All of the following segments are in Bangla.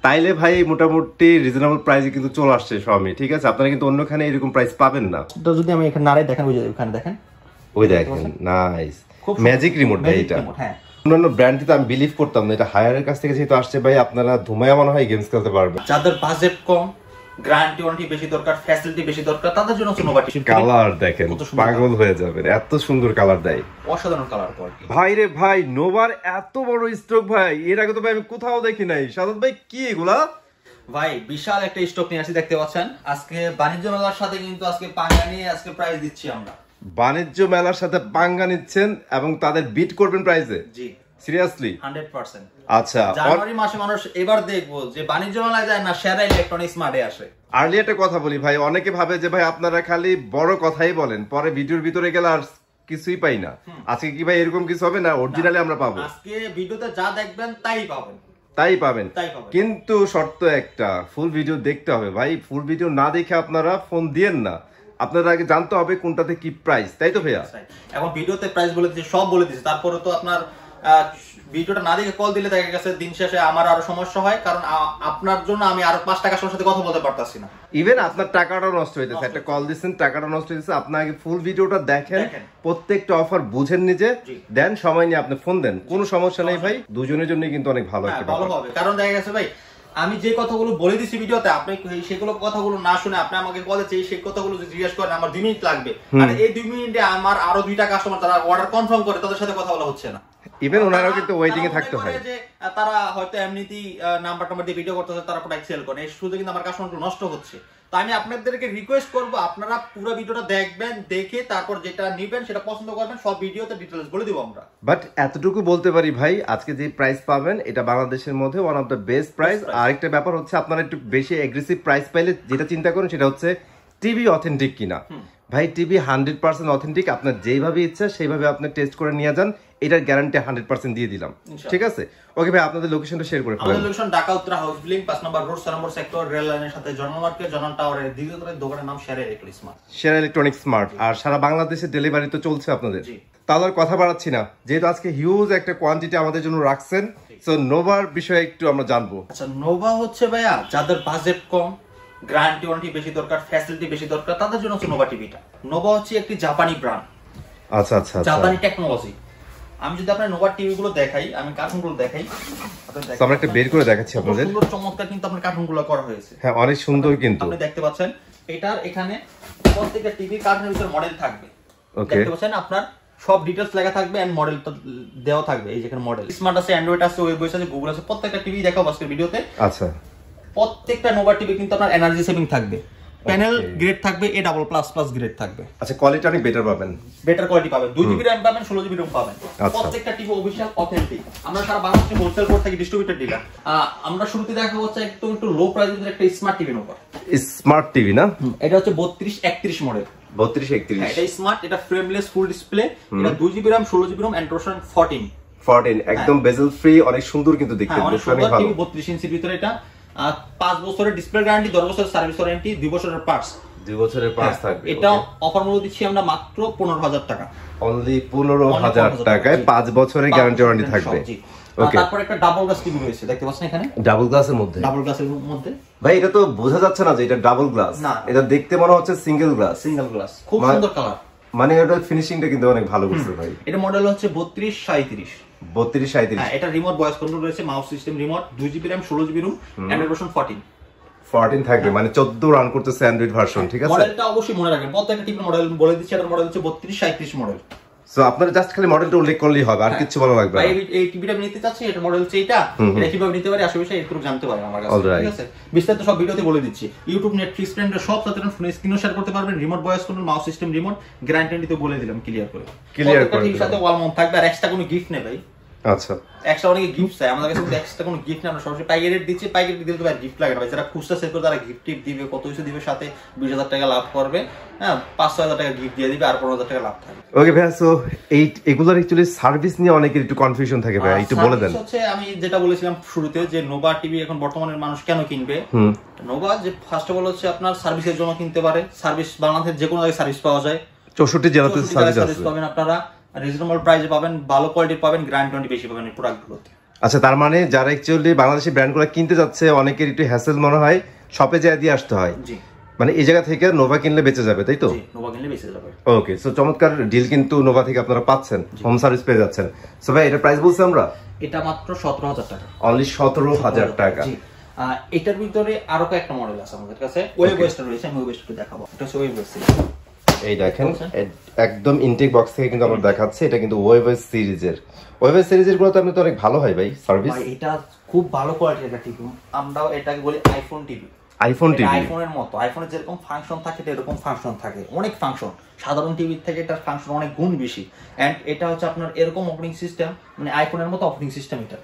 তাইলে ভাই মোটামুটি রিজনেবল প্রাইসে কিন্তু চলে আসছে Xiaomi, ঠিক আছে? আপনারা কিন্তু অন্যখানে এরকম প্রাইস পাবেন না। তো যদি আমি এখানে নাড়াই দেখেন, ওই যে ওখানে দেখেন, ওই দেখেন, নাইস ম্যাজিক রিমোট ভাই এটা। হ্যাঁ, অন্যান্য ব্র্যান্ডে তো আমি বিলিভ করতাম না, এটা হায়ারের কাছ থেকে যেহেতু আসছে ভাই, আপনারা ধুমায়া মনে হয় গেমস খেলতে পারবেন। যাদের বাজেট কম, গ্যারান্টি ওয়ারেন্টি বেশি দরকার, ফ্যাসিলিটি বেশি দরকার, তাদের জন্য Nova TV। কালার দেখেন, পাগল হয়ে যাবেন, এত সুন্দর কালার দেয়, অসাধারণ কালার কোয়ালিটি। ভাই রে ভাই, নোভার এত বড় স্টক ভাই, এর আগে তো ভাই আমি কোথাও দেখি নাই। সাদাত ভাই কি এগুলা? ভাই বিশাল একটা স্টক নিয়ে আসি, দেখতে পাচ্ছেন। আজকে বাণিজ্য মেলার সাথে কিন্তু আজকে পাঙ্গা নিয়ে আজকে প্রাইস দিচ্ছি আমরা। বাণিজ্য মেলার সাথে পাঙ্গা নিচ্ছেন এবং তাদের বিট করবেন প্রাইসে? জি, সিরিয়াসলি 100%। আচ্ছা, জানুয়ারি মাসে মানুষ এবার দেখবো যে বাণিজ্য মেলায় যায় না, সেরা ইলেকট্রনিক্স মার্টে আসে। আর্লি একটা কথা বলি ভাই, অনেকে ভাবে যে ভাই আপনারা খালি বড় কথাই বলেন, পরে ভিডিওর ভিতরে গেলে আর কিছুই পাই না। আজকে কি ভাই এরকম কিছু হবে না? অরিজিনালি আমরা পাবো, আজকে ভিডিওতে যা দেখবেন তাই পাবেন, তাই পাবেন। কিন্তু শর্ত একটা, ফুল ভিডিও দেখতে হবে ভাই। ফুল ভিডিও না দেখে আপনারা ফোন দিয়েন না, আপনারা আগে জানতে হবে কোনটাতে কি প্রাইস, তাই তো ভাইয়া? এখন ভিডিওতে প্রাইস বলে দিচ্ছে, সব বলে দিচ্ছে, তারপরে তো আপনার ভিডিওটা না দেখে কল দিলে দেখা গেছে দিন শেষে আমার আরো সমস্যা হয়, কারণ আপনার জন্য আমি আরো 5 টাকার সাথে কথা বলতে পারতাছি না। ইভেন আপনার টাকাটাও নষ্ট হইতেছে, একটা কল দিচ্ছেন টাকাটা নষ্ট হইতেছে। আপনি আগে ফুল ভিডিওটা দেখেন, প্রত্যেকটা অফার বুঝেন নিজে, দেন সময় নিয়ে আপনি ফোন দেন, কোনো সমস্যা নেই ভাই। দুজনের জন্য কিন্তু অনেক ভালো একটা ভালো হবে, কারণ দেখা গেছে ভাই আমি যে কথাগুলো বলে দিছি ভিডিওতে, আপনি সেগুলো কথাগুলো না শুনে আপনি আমাকে কল দিচ্ছেন, সেই কথাগুলো যদি জিজ্ঞেস করেন আমার 2 মিনিট লাগবে, আর এই 2 মিনিটে আমার আরো 2টা কাস্টমার তারা অর্ডার কনফার্ম করে, তাদের সাথে কথা বলা হচ্ছে না। ইভেন ওনারাও কিন্তু ওয়েটিং এ থাকতে হয়, যে তারা হয়তো এমনিতেই নাম্বার দিয়ে ভিডিও করতেছে, তারা প্রোডাক্ট সেল করে, এই সুযোগে কিন্তু আমার কাস্টমারগুলো নষ্ট হচ্ছে। তো আমি আপনাদেরকে রিকোয়েস্ট করব, আপনারা পুরো ভিডিওটা দেখবেন, দেখে তারপর যেটা নেবেন সেটা পছন্দ করবেন, সব ভিডিওতে ডিটেইলস বলে দিব আমরা। বাট এতটুকু বলতে পারি ভাই, আজকে যে প্রাইস পাবেন এটা বাংলাদেশের মধ্যে one of the best price. আরেকটা ব্যাপার হচ্ছে, আপনারা একটু বেশি এগ্রেসিভ প্রাইস পাইলে যেটা চিন্তা করেন সেটা হচ্ছে টিভি অথেন্টিক কিনা। ভাই টিভি 100% অথেন্টিক, আপনার যেইভাবে ইচ্ছা সেইভাবে আপনি টেস্ট করে নিয়ে যান, এটার গ্যারান্টি 100% দিয়ে দিলাম, ঠিক আছে? ওকে ভাই, আপনাদের লোকেশনটা শেয়ার করে ফেলুন। আমাদের location Dhaka Uttara house building 5 নম্বর রোড, 4 নম্বর সেক্টর, রেল লাইনের সাথে জর্নাল মার্কেট, জর্নাল টাওয়ারের দ্বিতীয় তলায় দোকানের নাম সেরা ইলেকট্রনিক্স স্মার্ট। সেরা ইলেকট্রনিক্স স্মার্ট। আর সারা বাংলাদেশে ডেলিভারি তো চলছে আপনাদের। তাহলে কথা বাড়াচ্ছি না, যেহেতু আজকে হিউজ একটা কোয়ান্টিটি আমাদের জন্য রাখছেন, সো নোভার বিষয়ে একটু আমরা জানবো। আচ্ছা, নোভা হচ্ছে ভাইয়া যাদের বাজেট কম, গ্যারান্টি ওয়ারেন্টি বেশি দরকার, ফ্যাসিলিটি বেশি দরকার, তাদের জন্য হচ্ছে নোভা টিভিটা। নোভা হচ্ছে একটি জাপানি ব্র্যান্ড। আচ্ছা আচ্ছা, জাপানি টেকনোলজি। আমি যদি আপনার নোভা টিভি গুলো দেখাই, আমি কার্টুনগুলো দেখাই, আমরা একটা বের করে দেখাচ্ছি আপনাদের। সুন্দর চমৎকার কিন্তু আপনার কার্টুনগুলো করা হয়েছে। হ্যাঁ, অনেক সুন্দর কিন্তু আপনি দেখতে পাচ্ছেন, এটার এখানে প্রত্যেকটা টিভি কার্টুনের ভিতর মডেল থাকবে। ওকে, দেখতে পাচ্ছেন আপনার সব ডিটেইলস লেখা থাকবে এন্ড মডেল তো দেওয়া থাকবে। এই যে এখানে মডেল স্মার্ট আছে, অ্যান্ড্রয়েড আছে, ওয়েব আছে, গুগল আছে, প্রত্যেকটা টিভি দেখাবো আজকের ভিডিওতে। আচ্ছা, প্রত্যেকটা নোভা টিভি কিন্তু আপনার এনার্জি সেভিং থাকবে, প্যানেল গ্রেড থাকবে, A+++ গ্রেড থাকবে। আচ্ছা, কোয়ালিটি অনেক বেটার পাবেন, বেটার কোয়ালিটি পাবেন, 2 জিবি র‍্যাম পাবেন, 16 জিবি র‍্যাম পাবেন। প্রত্যেকটা টিভি অফিশিয়াল অথেন্টিক। আমরা সারা বাংলাদেশে হোলসেল করে থাকি, ডিস্ট্রিবিউটর ডিলার। আমরা শুরুতে দেখাবো হচ্ছে একটু লো প্রাইসের একটা smart TV Nova. Smart TV না, এটা হচ্ছে 3231 মডেল। 3231, এটা স্মার্ট, এটা ফ্রেমলেস ফুল ডিসপ্লে, এটা 2 GB RAM, 16 GB RAM, Android 14 একদম বেজেল ফ্রি, অনেক সুন্দর কিন্তু দেখতে, অনেক ভালো। 32 ইঞ্চির ভিতরে এটা 5 বছরের ডিসপ্লে গ্যারান্টি, 10 বছরের সার্ভিস ওয়ারেন্টি, 2 বছরের পার্টস, 2 বছরের পার্টস থাকবে। এটা অফার মূল্য দিচ্ছি আমরা মাত্র 15000 টাকা, অনলি 15000 টাকায় 5 বছরের গ্যারান্টি ওয়ারেন্টি থাকবে। ওকে, তারপর একটা ডাবল গ্লাস টিভি রয়েছে, দেখতে পাচ্ছেন এখানে ডাবল গ্লাসের মধ্যে। ডাবল গ্লাসের মধ্যে ভাই এটা তো বোঝা যাচ্ছে না যে এটা ডাবল গ্লাস, এটা দেখতে মনে হচ্ছে সিঙ্গেল গ্লাস। সিঙ্গেল গ্লাস, খুব সুন্দর কালার, মানে এটা ফিনিশিংটা কিন্তু অনেক ভালো করছে ভাই। এটা মডেল হচ্ছে 3237। 3237, হ্যাঁ, এটা রিমোট ভয়েস কন্ট্রোল রয়েছে, mouse system remote, 2 GB RAM, 16 GB RAM, Android version 14 থাকবে, মানে 14 রান করতেছে অ্যান্ড্রয়েড ভার্সন, ঠিক আছে? মডেলটা অবশ্যই মনে রাখবেন, প্রত্যেকটা টিভির মডেল বলে দিচ্ছি। এটার মডেল হচ্ছে 3237 মডেল। সো আপনারা জাস্ট খালি মডেলটা উল্লেখ করলেই হবে, আর কিছু বলা লাগবে না। এই টিভিটা আমি নিতে চাচ্ছি, এটা মডেল হচ্ছে এটা কিভাবে নিতে পারি আশেপাশে একটু জানতে পারেন আমার কাছে, ঠিক আছে? বিস্তারিত সব ভিডিওতে বলে দিচ্ছি। ইউটিউব, নেটফ্লিক্স, ফ্রেন্ডের সব সাথে ফোনে স্ক্রিনও শেয়ার করতে পারবেন। Remote voice control, mouse system remote, guarantee তো বলে দিলাম ক্লিয়ার করে। টিভির সাথে ওয়াল মাউন্ট থাকবে, আর এক্সট্রা কোনো গিফট নেই ভাই। আচ্ছা, এক্সট্রা অনেক গিফট চাই আমাদের কাছে, কিন্তু এক্সট্রা কোনো গিফট না। আমরা সরাসরি পাইকারি রেট দিচ্ছি, পাইকারি দিলে তো ভাই গিফট লাগে না ভাই। যারা খুচরা সেল করে তারা গিফট টিপ দিবে, কত কিছু দিবে, সাথে 20000 টাকা লাভ করবে, হ্যাঁ 50000 টাকা গিফট দিয়ে দিবে, আর 15000 টাকা লাভ থাকবে। ওকে ভাই, সো এগুলোর অ্যাকচুয়ালি সার্ভিস নিয়ে অনেকের একটু কনফিউশন থাকে ভাই, একটু বলে দেন। হচ্ছে আমি যেটা বলেছিলাম শুরুতে, যে নোভা টিভি এখন বর্তমানের মানুষ কেন কিনবে। নোভা যে ফার্স্ট অফ অল হচ্ছে আপনার সার্ভিসের জন্য কিনতে পারে। সার্ভিস বাংলাদেশের যে কোনো জায়গায় সার্ভিস পাওয়া যায়, 64 জেলাতে সার্ভিস পাবেন আপনারা, রিজনেবল প্রাইসে পাবেন, ভালো কোয়ালিটি পাবেন, গ্যারান্টি বেশি পাবেন এই প্রোডাক্টগুলোতে। আচ্ছা, তার মানে যারা অ্যাকচুয়ালি বাংলাদেশি ব্র্যান্ডগুলো কিনতে যাচ্ছে অনেকের একটু হ্যাসেল মনে হয়, শপে যায় দিয়ে আসতে হয়। জি, মানে এই জায়গা থেকে নোভা কিনলে বেঁচে যাবে, তাই তো? নোভা কিনলে বেঁচে যাবে। ওকে, সো চমৎকার ডিল কিন্তু নোভা থেকে আপনারা পাচ্ছেন, হোম সার্ভিস পেয়ে যাচ্ছেন। সো ভাই এটা প্রাইস বলছি আমরা এটা মাত্র 17,000 টাকা, অনলি 17,000 টাকা। জি, এটার ভিতরে আরো কয়েকটা মডেল আছে আমাদের কাছে। ওয়েব ওয়েস্টার রয়েছে, আমি ওয়েব ওয়েস্টার দেখাবো। এটা হচ্ছে ওয়েব ওয়েস্টার, এই দেখেন একদম ইনটেক বক্স থেকে কিন্তু আমরা দেখাচ্ছি। এটা কিন্তু ওয়েভএস সিরিজের, ওয়েভএস সিরিজের গুলো তো আপনি তো অনেক ভালো হয় ভাই সার্ভিস। ভাই এটা খুব ভালো কোয়ালিটির একটা টিভি, আমরাও এটাকে বলি আইফোন টিভি। আইফোন টিভি, আইফোনের মতো, আইফোনের যেরকম ফাংশন থাকে এরকম ফাংশন থাকে, অনেক ফাংশন, সাধারণ টিভির থেকে এটার ফাংশন অনেক গুণ বেশি। এন্ড এটা হচ্ছে আপনার এরকম অপারেটিং সিস্টেম, মানে আইফোনের মতো অপারেটিং সিস্টেম এটা।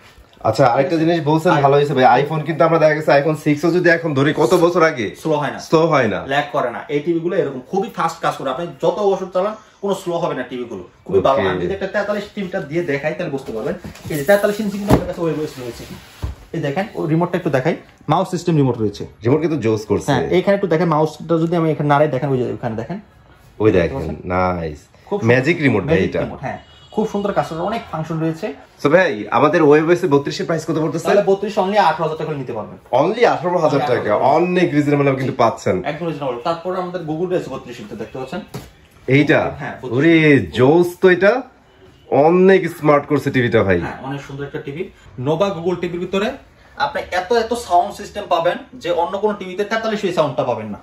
আচ্ছা, আরেকটা জিনিস বলছেন ভালো হয়েছে ভাই, আইফোন কিন্তু আমরা দেখা গেছে আইফোন 6 ও যদি এখন ধরি কত বছর আগে, স্লো হয় না, স্লো হয় না, ল্যাগ করে না। এই টিভি গুলো এরকম খুবই ফাস্ট কাজ করে, আপনি যত বছর চালান কোনো স্লো হবে না টিভি গুলো, খুবই ভালো। আমি যদি একটা 43 টিভিটা দিয়ে দেখাই তাহলে বুঝতে পারবেন। এই যে 43 ইঞ্চি কিন্তু আমাদের কাছে ওয়েবওয়েস রয়েছে। এই দেখেন ও রিমোটটা একটু দেখাই, মাউস সিস্টেম রিমোট রয়েছে, রিমোট কিন্তু জোস করছে। হ্যাঁ, এখানে একটু দেখেন মাউসটা যদি আমি এখানে নাড়াই, দেখেন ওই যে ওখানে দেখেন, ওই দেখেন নাইস ম্যাজিক রিমোট ভাই এটা। হ্যাঁ, খুব সুন্দর কাজ করে, অনেক ফাংশন রয়েছে। সো ভাই আমাদের ওয়েবওয়েস 32 এর প্রাইস কত পড়তেছে? তাহলে 32 অনলি 18,000 টাকা নিতে পারবেন, অনলি 18,000 টাকা, অনেক রিজনেবল কিন্তু পাচ্ছেন, একদম রিজনেবল। তারপরে আমাদের গুগল রয়েছে 32 ইঞ্চি, দেখতে পাচ্ছেন এইটা। ওরে জোস তো, এটা অনেক স্মার্ট করছে টিভিটা ভাই। হ্যাঁ, অনেক সুন্দর একটা টিভি। নোভা গুগল টিভির ভিতরে আপনি এত সাউন্ড সিস্টেম পাবেন যে অন্য কোনো টিভিতে 43 এই সাউন্ডটা পাবেন না,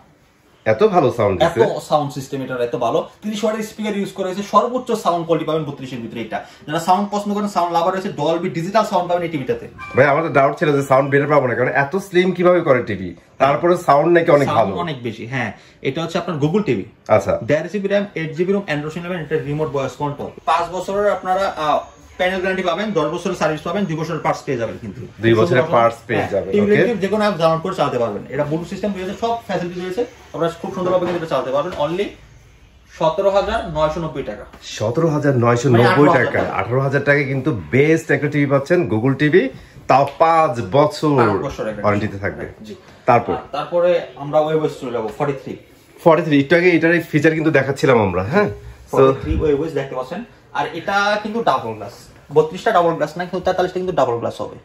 এত ভালো সাউন্ড এত সাউন্ড সিস্টেম এটার এত ভালো। 30 ওয়াটের স্পিকার ইউজ করা হয়েছে, সর্বোচ্চ সাউন্ড কোয়ালিটি পাবেন 32 এর ভিতরে। এটা যারা সাউন্ড পছন্দ করেন, সাউন্ড লাভার রয়েছে, ডলবি ডিজিটাল সাউন্ড পাবেন এই টিভিটাতে। ভাই আমাদের ডাউট ছিল যে সাউন্ড বেটার পাবো না, কারণ এত স্লিম কিভাবে করে টিভি, তারপরে সাউন্ড নাকি অনেক ভালো, অনেক বেশি। হ্যাঁ, এটা হচ্ছে আপনার গুগল টিভি। আচ্ছা, 1.5 GB RAM, 8 GB ROM, Android 11, এটা রিমোট ভয়েস কন্ট্রোল। 5 বছরের আপনারা প্যানেল গ্যারান্টি পাবেন, 10 বছরের সার্ভিস পাবেন, 2 বছরের পার্টস পেয়ে যাবেন, কিন্তু 2 বছরের পার্টস পেয়ে যাবেন। ওকে, যে কোনো অ্যাপ ডাউনলোড করে চালাতে পারবেন। এটা ব্লুটুথ সিস্টেম রয়েছে, সব ফ্যাসিলিটি রয়েছে, আপনারা খুব সুন্দরভাবে কিন্তু এটা চালাতে পারবেন। অনলি 17,990 টাকা, 17,990 টাকা, 18,000 টাকা কিন্তু বেস্ট একটা টিভি পাচ্ছেন, গুগল টিভি, তাও 5 বছর ওয়ারেন্টিতে থাকবে। তারপরে আমরা ওয়েবওয়েস চলে যাব 43 একটু আগে এটার ফিচার কিন্তু দেখাচ্ছিলাম আমরা। হ্যাঁ, 43 ওয়েবওয়েস দেখতে পাচ্ছেন। আর এটা কিন্তু ডাবল গ্লাস, 32টা ডাবল গ্লাস না, কিন্তু 43টা কিন্তু ডাবল গ্লাস হবে।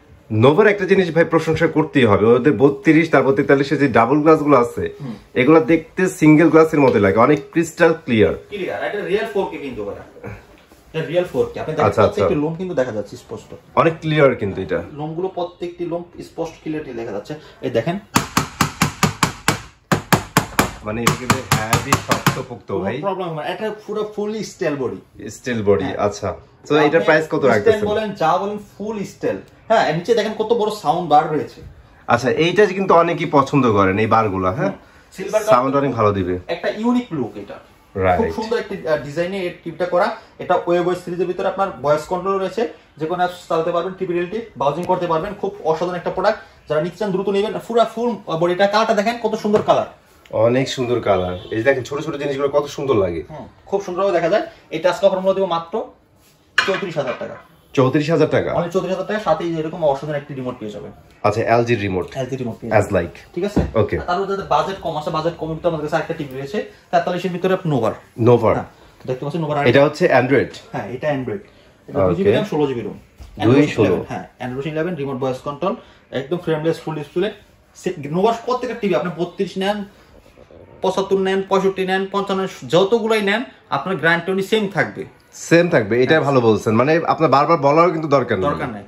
নোভার একটা জিনিস ভাই প্রশংসা করতেই হবে, ওদের 32 তারপর 43 যে ডাবল গ্লাস গুলো আছে, এগুলো দেখতে সিঙ্গেল গ্লাসের মতো লাগে, অনেক ক্রিস্টাল ক্লিয়ার। এটা রিয়েল 4K কিন্তু এটা রিয়েল 4K। আপনি দেখেন প্রত্যেকটি লোম কিন্তু দেখা যাচ্ছে স্পষ্ট, অনেক ক্লিয়ার কিন্তু এটা লোমগুলো, প্রত্যেকটি লোম স্পষ্ট ক্লিয়ারলি দেখা যাচ্ছে। এই দেখেন, মানে এটা কিন্তু হেভি শক্তপোক্ত ভাই, প্রবলেম হয় এটা পুরো ফুলি স্টিল বডি, স্টিল বডি। আচ্ছা, তো এটার প্রাইস কত রাখতেছেন? বলেন যা বলেন ফুল স্টিল। হ্যাঁ, নিচে দেখেন কত বড় সাউন্ড বার রয়েছে। আচ্ছা, এইটা কিন্তু অনেকেই পছন্দ করেন এই বারগুলো। হ্যাঁ, সিলভার সাউন্ড অনেক ভালো দিবে, একটা ইউনিক লুক। এটা খুব রাইট, সুন্দর একটা ডিজাইনে এই টিভিটা করা। এটা ওয়েবওয়েস সিরিজের ভিতরে আপনার ভয়েস কন্ট্রোল রয়েছে, যে কোনো অ্যাপস চালাতে পারবেন, টিভি রিলেটিভ ব্রাউজিং করতে পারবেন। খুব অসাধারণ একটা প্রোডাক্ট, যারা নিচ্ছেন দ্রুত নেবেন। পুরো ফুল বডিটা, কালারটা দেখেন কত সুন্দর কালার, অনেক সুন্দর কালার। এই যে দেখেন ছোট ছোট জিনিসগুলো কত সুন্দর লাগে, খুব সুন্দরভাবে দেখা যায়। এটা আজকে অফার মূল্য দেব মাত্র 34,000 টাকা। 34,000 টাকা, মানে 34,000 টাকা, সাথে এরকম অসাধারণ একটি রিমোট পেয়ে যাবেন। আচ্ছা, এলজি রিমোট, অ্যাজ লাইক, ঠিক আছে। ওকে, তারপর যাদের বাজেট কম আছে, বাজেট কম তো আমাদের কাছে আরেকটা টিভি রয়েছে 43 এর ভিতরে, নোভার। দেখতে পাচ্ছেন নোভার, এটা হচ্ছে অ্যান্ড্রয়েড। হ্যাঁ, এটা অ্যান্ড্রয়েড, এটা 2 জিবি RAM, 16 জিবি ROM, 216। হ্যাঁ, অ্যান্ড্রয়েড 11 রিমোট ভয়েস কন্ট্রোল, একদম ফ্রেমলেস ফুল ডিসপ্লে। নোভার প্রত্যেকটা টিভি আপনি 32 নেন, 75 নেন, 65 নেন, 55, যতগুলাই নেন আপনার গ্যারান্টি সেম থাকবে। এটাই ভালো বলছেন, মানে আপনার বারবার বলারও কিন্তু দরকার নাই।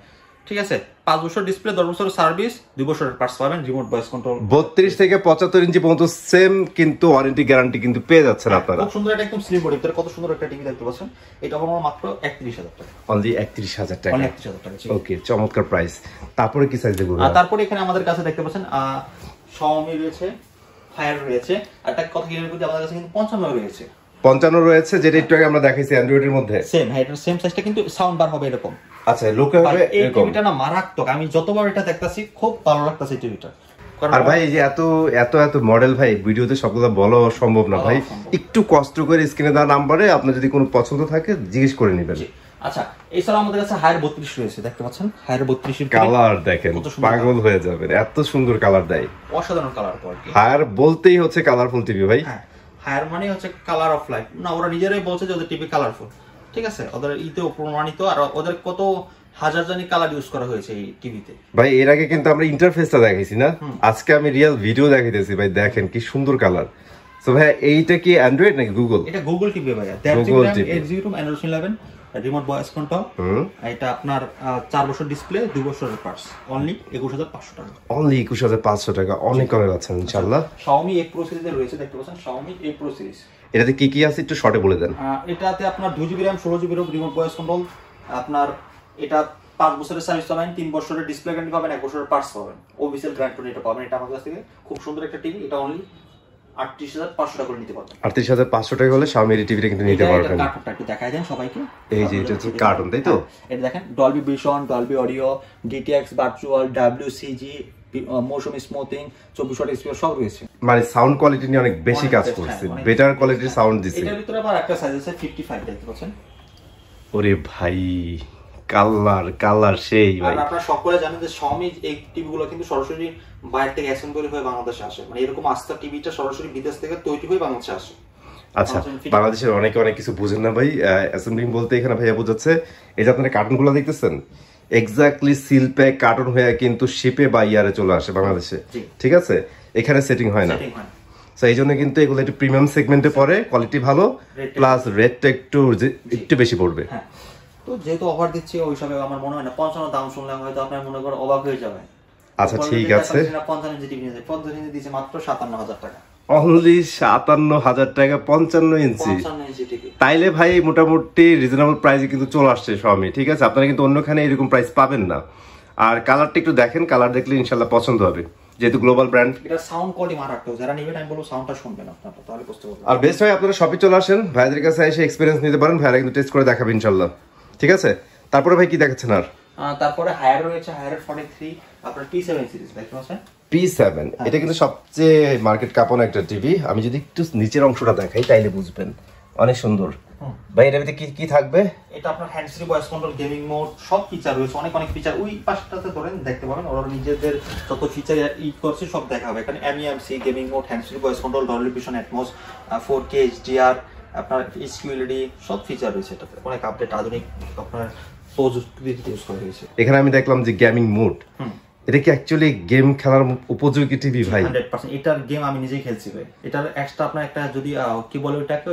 ঠিক আছে, 5 বছর ডিসপ্লে, 10 বছর সার্ভিস, 2 বছরের পার্টস পাবেন, রিমোট ভয়েস কন্ট্রোল। 32 থেকে 75 ইঞ্চি পর্যন্ত সেম কিন্তু ওয়ারেন্টি গ্যারান্টি কিন্তু পেয়ে যাচ্ছেন আপনারা। খুব সুন্দর, এটা একদম স্লিম বডি, কত সুন্দর একটা টিভি দেখতে পাচ্ছেন। এটা হলো মাত্র 31,000 টাকা, অনলি 31,000 টাকা। 31,000 টাকা, ওকে, চমৎকার প্রাইস। তারপরে কি সাইজ দেখব? তারপরে এখানে আমাদের কাছে দেখতে পাচ্ছেন Xiaomi রয়েছে, ফায়ার রয়েছে, আর একটা কথা ক্লিয়ার করে আমাদের কাছে কিন্তু 55 রয়েছে, 55 রয়েছে, যেটা একটু আগে আমরা দেখাইছি অ্যান্ড্রয়েডের মধ্যে সেম। হ্যাঁ, এটা সেম সাইজটা, কিন্তু সাউন্ড বার হবে এরকম। আচ্ছা, লোকে হবে এই এরকম। টিভিটা না মারাত্মক, আমি যতবার এটা দেখতাছি খুব ভালো লাগতাছে টিভিটা। আর ভাই এই যে এত এত এত মডেল ভাই ভিডিওতে সবগুলো বলা সম্ভব না ভাই, একটু কষ্ট করে স্ক্রিনে দেওয়া নাম্বারে আপনার যদি কোনো পছন্দ থাকে জিজ্ঞেস করে নেবেন। আচ্ছা, এছাড়া আমাদের কাছে হায়ার 32 রয়েছে, দেখতে পাচ্ছেন হায়ার 32 এর কালার দেখেন, পাগল হয়ে যাবেন, এত সুন্দর কালার দেয়, অসাধারণ কালার কোয়ালিটি। হায়ার বলতেই হচ্ছে কালারফুল টিভি ভাই। হ্যাঁ, হায়ার মানে হচ্ছে কালার অফ লাইফ না, ওরা নিজেরাই বলছে যে ওদের টিভি কালারফুল। ঠিক আছে, ওদের ইতেও প্রমাণিত, আর ওদের কত হাজার জানি কালার ইউজ করা হয়েছে এই টিভিতে। ভাই এর আগে কিন্তু আমরা ইন্টারফেসটা দেখাইছি না, আজকে আমি রিয়েল ভিডিও দেখাইতেছি ভাই, দেখেন কি সুন্দর কালার। সো ভাই এইটা কি অ্যান্ড্রয়েড নাকি গুগল? এটা গুগল টিভি ভাইয়া, Google TV, 8GB Android 11 remote voice control. এটা আপনার 4 বছর ডিসপ্লে, 2 বছরের পার্টস, অনলি 21500 টাকা। অনলি 21500 টাকা, অনেক কমে পাচ্ছেন ইনশাআল্লাহ। Xiaomi A Pro সিরিজে রয়েছে, দেখতে পাচ্ছেন Xiaomi A Pro সিরিজ। এটাতে কি কি আছে একটু শর্টে বলে দেন। এটাতে আপনার 2GB RAM 16GB remote voice control, আপনার এটা 5 বছরের সার্ভিস পাবেন, 3 বছরের ডিসপ্লে গ্যারান্টি পাবেন, 1 বছরের পার্টস পাবেন, অফিসিয়াল গ্যারান্টি এটা পাবেন। এটা আমার কাছ থেকে খুব সুন্দর একটা টিভি, এটা অনলি 38500 টাকা করে নিতে পারবেন। 38500 টাকা হলে Xiaomi এর টিভিটা কিন্তু নিতে পারবেন। কার্টুনটা একটু দেখাই দেন সবাইকে। এই যে এটা হচ্ছে কার্টুন, তাই তো? এটা দেখেন Dolby Vision, Dolby Audio, DTX Virtual, WCG, motion smoothing, 24 watt speaker সব রয়েছে। মানে সাউন্ড কোয়ালিটি নিয়ে অনেক বেশি কাজ করছে, বেটার কোয়ালিটির সাউন্ড দিছে। এটার ভিতরে আবার একটা সাইজ আছে 55, দেখতে পাচ্ছেন? ওরে ভাই কালার সেই ভাই। আর আপনারা সকলে জানেন যে Xiaomi এই টিভিগুলো কিন্তু সরাসরি বাইরে থেকে অ্যাসেম্বলি হয়ে বাংলাদেশে আসে, মানে এরকম আস্থা টিভিটা সরাসরি বিদেশ থেকে তৈরি হয়ে বাংলাদেশে আসে। আচ্ছা, বাংলাদেশের অনেক কিছু বুঝেন না ভাই, অ্যাসেম্বলিং বলতে এখানে ভাইয়া বোঝাচ্ছে এই যে আপনারা কার্টুনগুলো দেখতেছেন এক্স্যাক্টলি সিল প্যাক কার্টুন হয়ে কিন্তু শিপে বা ইয়ারে চলে আসে বাংলাদেশে, ঠিক আছে? এখানে সেটিং হয় না, তো এই জন্য কিন্তু এগুলো একটু প্রিমিয়াম সেগমেন্টে পড়ে, কোয়ালিটি ভালো, প্লাস রেটটা একটু বেশি পড়বে। তো যেহেতু অফার দিচ্ছে ওই হিসাবে আমার মনে হয় না 55 দাম শুনলে হয়তো আপনার মনে করে অবাক হয়ে যাবে। আচ্ছা ঠিক আছে, 55 ইঞ্চি টিভি নিয়েছে, 50 ইঞ্চি দিয়েছে মাত্র 57000 টাকা। অনলি 57000 টাকা 55 ইঞ্চি টিভি, তাইলে ভাই মোটামুটি রিজনেবল প্রাইসে কিন্তু চলে আসছে Xiaomi, ঠিক আছে? আপনারা কিন্তু অন্যখানে এরকম প্রাইস পাবেন না। আর কালারটা একটু দেখেন, কালার দেখলে ইনশাআল্লাহ পছন্দ হবে, যেহেতু গ্লোবাল ব্র্যান্ড। এটা সাউন্ড কোয়ালিটি মারাত্মক, যারা নেবেন আমি বলবো সাউন্ডটা শুনবেন আপনারা, তাহলে বুঝতে পারবেন। আর বেস্ট হয় আপনারা শপে চলে আসেন, ভাইদের কাছে এসে এক্সপেরিয়েন্স নিতে পারেন, ভাইরা কিন্তু টেস্ট করে দেখাবেন ইনশাআল্লাহ, ঠিক আছে? তারপরে ভাই কি দেখাচ্ছেন? আর তারপরে হায়ার রয়েছে, হায়ার 43 আপনার P7 সিরিজ, দেখতে পাচ্ছেন? P7 এটা কিন্তু সবচেয়ে মার্কেট কাঁপানো একটা টিভি। আমি যদি একটু নিচের অংশটা দেখাই তাইলে বুঝবেন, অনেক সুন্দর। ভাই এটার ভিতরে কি থাকবে? এটা আপনার hands free voice control, gaming mode, সব ফিচার রয়েছে, অনেক ফিচার। ওই পাশটাতে ধরেন দেখতে পাবেন, ওরা নিজেদের যত ফিচার করছে সব দেখা হবে এখানে। MEMC, gaming mode, hands free voice control, Dolby Vision, Atmos, 4K HDR, আপনার HQLED সব ফিচার রয়েছে এটাতে, অনেক আপডেট আধুনিক আপনার প্রযুক্তি ইউজ করা হয়েছে। এখানে আমি দেখলাম যে গেমিং মোড, এটা কি অ্যাকচুয়ালি গেম খেলার উপযোগী টিভি ভাই? 100% এটার গেম আমি নিজেই খেলছি ভাই। এটার এক্সট্রা আপনার একটা যদি কি বলে ওটাকে,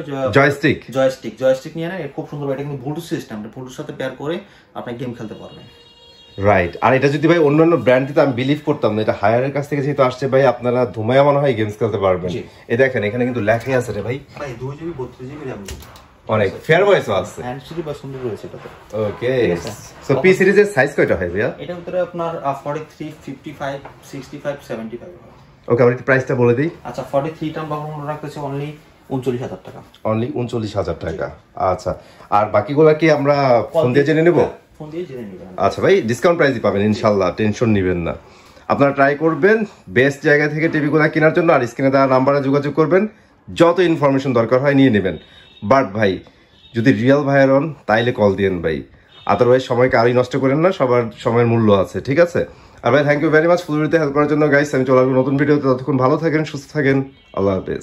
জয়স্টিক নিয়ে না, খুব সুন্দর। এটা কিন্তু ব্লুটুথ সিস্টেম, ব্লুটুথের সাথে পেয়ার করে আপনি গেম খেলতে পারবেন। রাইট। আর এটা যদি ভাই অন্যান্য ব্র্যান্ড দিতে আমি বিলিভ করতাম না, এটা হায়ারের কাছ থেকে যেহেতু আসছে ভাই, আপনারা ধুমায়া মনে হয় গেমস খেলতে পারবেন। এই দেখেন এখানে কিন্তু লেখাই আছে রে ভাই, 2GB 32GB RAM, অনেক ফেয়ার ভয়েসও আছে, হ্যান্ড ফ্রি বা সুন্দর রয়েছে এটাতে। ওকে, সো পি সিরিজের সাইজ কয়টা হয় ভাইয়া? এটার ভিতরে আপনার 43, 55, 65, 75। ওকে, আমরা একটু প্রাইসটা বলে দিই। আচ্ছা, 43 টা আমরা রাখতেছি অনলি 39000 টাকা। অনলি 39000 টাকা। আচ্ছা, আর বাকিগুলো কি আমরা ফোন দিয়ে জেনে নেব? ফোন দিয়ে জেনে নেবেন। আচ্ছা ভাই, ডিসকাউন্ট প্রাইসই পাবেন ইনশাআল্লাহ, টেনশন নেবেন না। আপনারা ট্রাই করবেন বেস্ট জায়গা থেকে টিভিগুলো কেনার জন্য, আর স্ক্রিনে দেওয়া নাম্বারে যোগাযোগ করবেন, যত ইনফরমেশন দরকার হয় নিয়ে নেবেন। বাট ভাই যদি রিয়েল ভাইয়ের হন তাইলে কল দিয়েন ভাই, আদারওয়াইজ সময়কে আরই নষ্ট করেন না, সবার সময়ের মূল্য আছে, ঠিক আছে? আর ভাই থ্যাংক ইউ ভেরি মাচ ফুল ভিডিওতে হেল্প করার জন্য গাইস। আমি চলে আসবো নতুন ভিডিওতে, ততক্ষণ ভালো থাকেন, সুস্থ থাকেন, আল্লাহ হাফেজ।